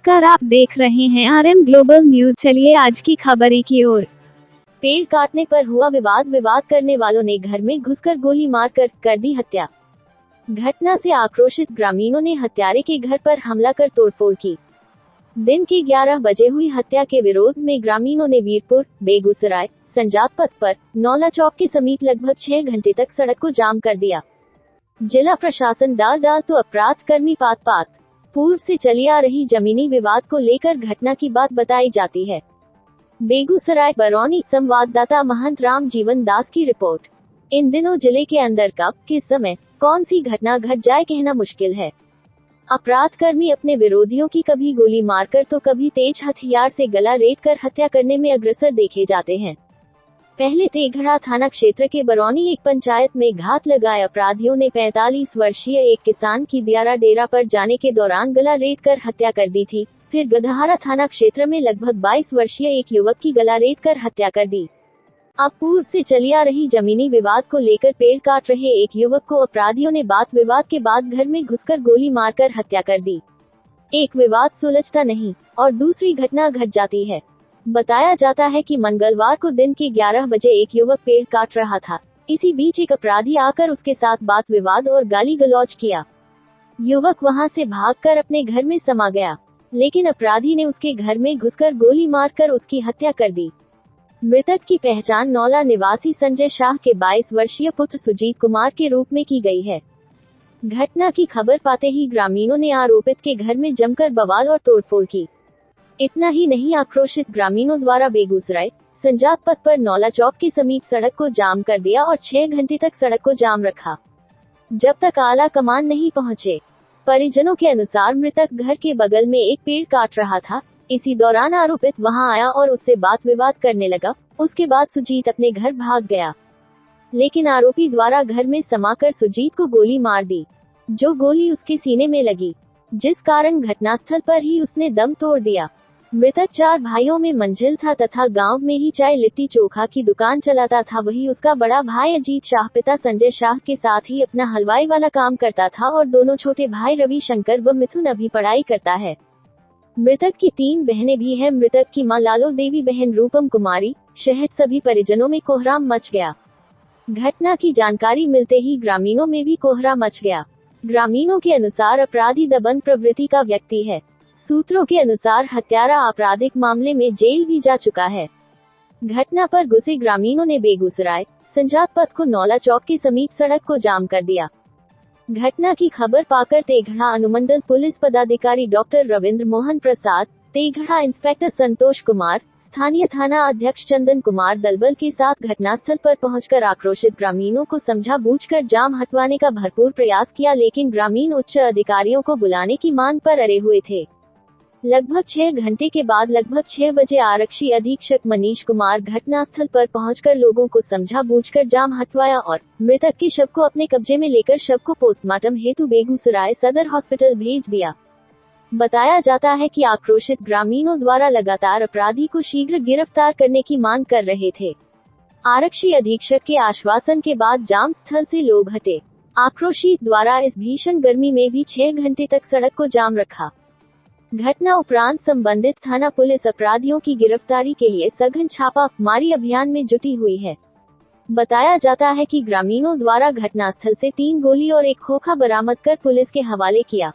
नमस्कार, आप देख रहे हैं RM ग्लोबल न्यूज। चलिए आज की खबरें की ओर। पेड़ काटने पर हुआ विवाद करने वालों ने घर में घुसकर गोली मारकर कर दी हत्या। घटना से आक्रोशित ग्रामीणों ने हत्यारे के घर पर हमला कर तोड़फोड़ की। दिन के 11 बजे हुई हत्या के विरोध में ग्रामीणों ने वीरपुर, बेगूसराय, संजात पथ पर नौला चौक के समीप लगभग 6 घंटे तक सड़क को जाम कर दिया। जिला प्रशासन डाल तो अपराध कर्मी पात पूर्व से चली आ रही जमीनी विवाद को लेकर घटना की बात बताई जाती है। बेगूसराय बरौनी संवाददाता महंत राम जीवन दास की रिपोर्ट। इन दिनों जिले के अंदर कब किस समय कौन सी घटना घट जाए कहना मुश्किल है। अपराध कर्मी अपने विरोधियों की कभी गोली मारकर तो कभी तेज हथियार से गला रेत कर हत्या करने में अग्रसर देखे जाते हैं। पहले तेघड़ा थाना क्षेत्र के बरौनी एक पंचायत में घात लगाए अपराधियों ने 45 वर्षीय एक किसान की दियारा डेरा पर जाने के दौरान गला रेत कर हत्या कर दी थी। फिर गधहारा थाना क्षेत्र में लगभग 22 वर्षीय एक युवक की गला रेत कर हत्या कर दी। अब पूर्व से चली आ रही जमीनी विवाद को लेकर पेड़ काट रहे एक युवक को अपराधियों ने बात विवाद के बाद घर में घुसकर गोली मारकर हत्या कर दी। एक विवाद सुलझता नहीं और दूसरी घटना घट जाती है। बताया जाता है कि मंगलवार को दिन के 11 बजे एक युवक पेड़ काट रहा था। इसी बीच एक अपराधी आकर उसके साथ बात विवाद और गाली गलौज किया। युवक वहां से भागकर अपने घर में समा गया, लेकिन अपराधी ने उसके घर में घुसकर गोली मारकर उसकी हत्या कर दी। मृतक की पहचान नौला निवासी संजय शाह के 22 वर्षीय पुत्र सुजीत कुमार के रूप में की गई है। घटना की खबर पाते ही ग्रामीणों ने आरोपित के घर में जमकर बवाल और तोड़फोड़ की। इतना ही नहीं, आक्रोशित ग्रामीणों द्वारा बेगूसराय संजात पथ पर नौला चौक के समीप सड़क को जाम कर दिया और 6 घंटे तक सड़क को जाम रखा, जब तक आला कमान नहीं पहुंचे। परिजनों के अनुसार मृतक घर के बगल में एक पेड़ काट रहा था। इसी दौरान आरोपित वहां आया और उससे बात विवाद करने लगा। उसके बाद सुजीत अपने घर भाग गया, लेकिन आरोपी द्वारा घर में समाकर सुजीत को गोली मार दी, जो गोली उसके सीने में लगी, जिस कारण घटनास्थल पर ही उसने दम तोड़ दिया। मृतक 4 भाइयों में मंझिल था तथा गांव में ही चाय लिट्टी चोखा की दुकान चलाता था। वही उसका बड़ा भाई अजीत शाह पिता संजय शाह के साथ ही अपना हलवाई वाला काम करता था और दोनों छोटे भाई रवि शंकर व मिथुन अभी पढ़ाई करता है। मृतक की 3 बहनें भी हैं। मृतक की मां लालो देवी, बहन रूपम कुमारी सहित सभी परिजनों में कोहराम मच गया। घटना की जानकारी मिलते ही ग्रामीणों में भी कोहरा मच गया। ग्रामीणों के अनुसार अपराधी दबंग प्रवृत्ति का व्यक्ति है। सूत्रों के अनुसार हत्यारा आपराधिक मामले में जेल भी जा चुका है। घटना पर गुस्से ग्रामीणों ने बेगूसराय संजात पथ को नौला चौक के समीप सड़क को जाम कर दिया। घटना की खबर पाकर तेघड़ा अनुमंडल पुलिस पदाधिकारी डॉक्टर रविंद्र मोहन प्रसाद, तेघड़ा इंस्पेक्टर संतोष कुमार, स्थानीय थाना अध्यक्ष चंदन कुमार दलबल के साथ घटनास्थल पर पहुंचकर आक्रोशित ग्रामीणों को समझा बूझकर जाम हटवाने का भरपूर प्रयास किया, लेकिन ग्रामीण उच्च अधिकारियों को बुलाने की मांग पर अड़े हुए थे। लगभग 6 घंटे के बाद लगभग 6 बजे आरक्षी अधीक्षक मनीष कुमार घटनास्थल पर पहुंचकर लोगों को समझा बूझकर जाम हटवाया और मृतक के शव को अपने कब्जे में लेकर शव को पोस्टमार्टम हेतु बेगूसराय सदर हॉस्पिटल भेज दिया। बताया जाता है कि आक्रोशित ग्रामीणों द्वारा लगातार अपराधी को शीघ्र गिरफ्तार करने की मांग कर रहे थे। आरक्षी अधीक्षक के आश्वासन के बाद जाम स्थल से लोग हटे। आक्रोशित द्वारा इस भीषण गर्मी में भी 6 घंटे तक सड़क को जाम रखा। घटना उपरांत संबंधित थाना पुलिस अपराधियों की गिरफ्तारी के लिए सघन छापामारी अभियान में जुटी हुई है। बताया जाता है कि ग्रामीणों द्वारा घटनास्थल से 3 गोली और एक खोखा बरामद कर पुलिस के हवाले किया।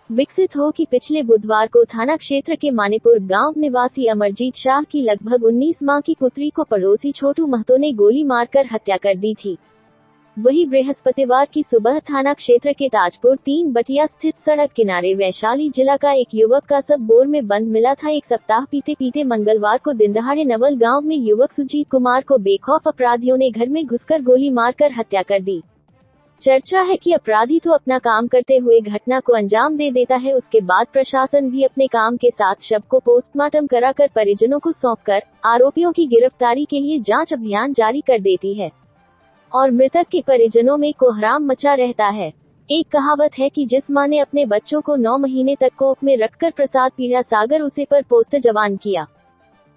विकसित हो कि पिछले बुधवार को थाना क्षेत्र के मानेपुर गांव निवासी अमरजीत शाह की लगभग 19 माह की पुत्री को पड़ोसी छोटू महतो ने गोली मारकर हत्या कर दी थी। वही बृहस्पतिवार की सुबह थाना क्षेत्र के ताजपुर 3 बटिया स्थित सड़क किनारे वैशाली जिला का एक युवक का शव बोर में बंद मिला था। एक सप्ताह पीते पीते मंगलवार को दिनदहाड़े नवल गांव में युवक सुजीत कुमार को बेखौफ अपराधियों ने घर में घुसकर गोली मारकर हत्या कर दी। चर्चा है कि अपराधी तो अपना काम करते हुए घटना को अंजाम दे देता है, उसके बाद प्रशासन भी अपने काम के साथ शव को पोस्टमार्टम कराकर परिजनों को सौंपकर आरोपियों की गिरफ्तारी के लिए जांच अभियान जारी कर देती है और मृतक के परिजनों में कोहराम मचा रहता है। एक कहावत है कि जिस माँ ने अपने बच्चों को 9 महीने तक कोख में रखकर प्रसाद पीड़ा सागर उसे पर पोस्ट जवान किया,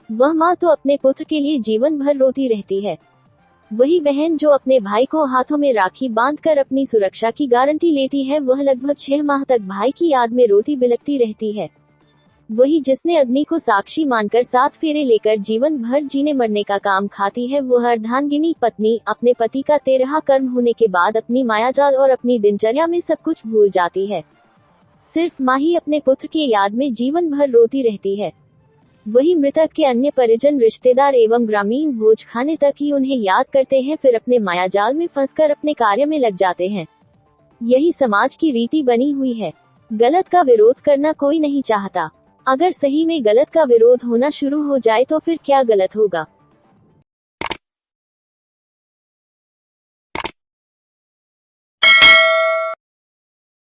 वह माँ तो अपने पुत्र के लिए जीवन भर रोती रहती है। वही बहन जो अपने भाई को हाथों में राखी बांधकर अपनी सुरक्षा की गारंटी लेती है, वह लगभग 6 माह तक भाई की याद में रोती बिलखती रहती है। वही जिसने अग्नि को साक्षी मानकर 7 फेरे लेकर जीवन भर जीने मरने का काम खाती है, वह अर्धांगिनी पत्नी अपने पति का 13 कर्म होने के बाद अपनी मायाजाल और अपनी दिनचर्या में सब कुछ भूल जाती है। सिर्फ माँ ही अपने पुत्र के याद में जीवन भर रोती रहती है। वही मृतक के अन्य परिजन, रिश्तेदार एवं ग्रामीण भोज खाने तक ही उन्हें याद करते हैं, फिर अपने मायाजाल में फंसकर अपने कार्य में लग जाते हैं। यही समाज की रीति बनी हुई है। गलत का विरोध करना कोई नहीं चाहता। अगर सही में गलत का विरोध होना शुरू हो जाए तो फिर क्या गलत होगा।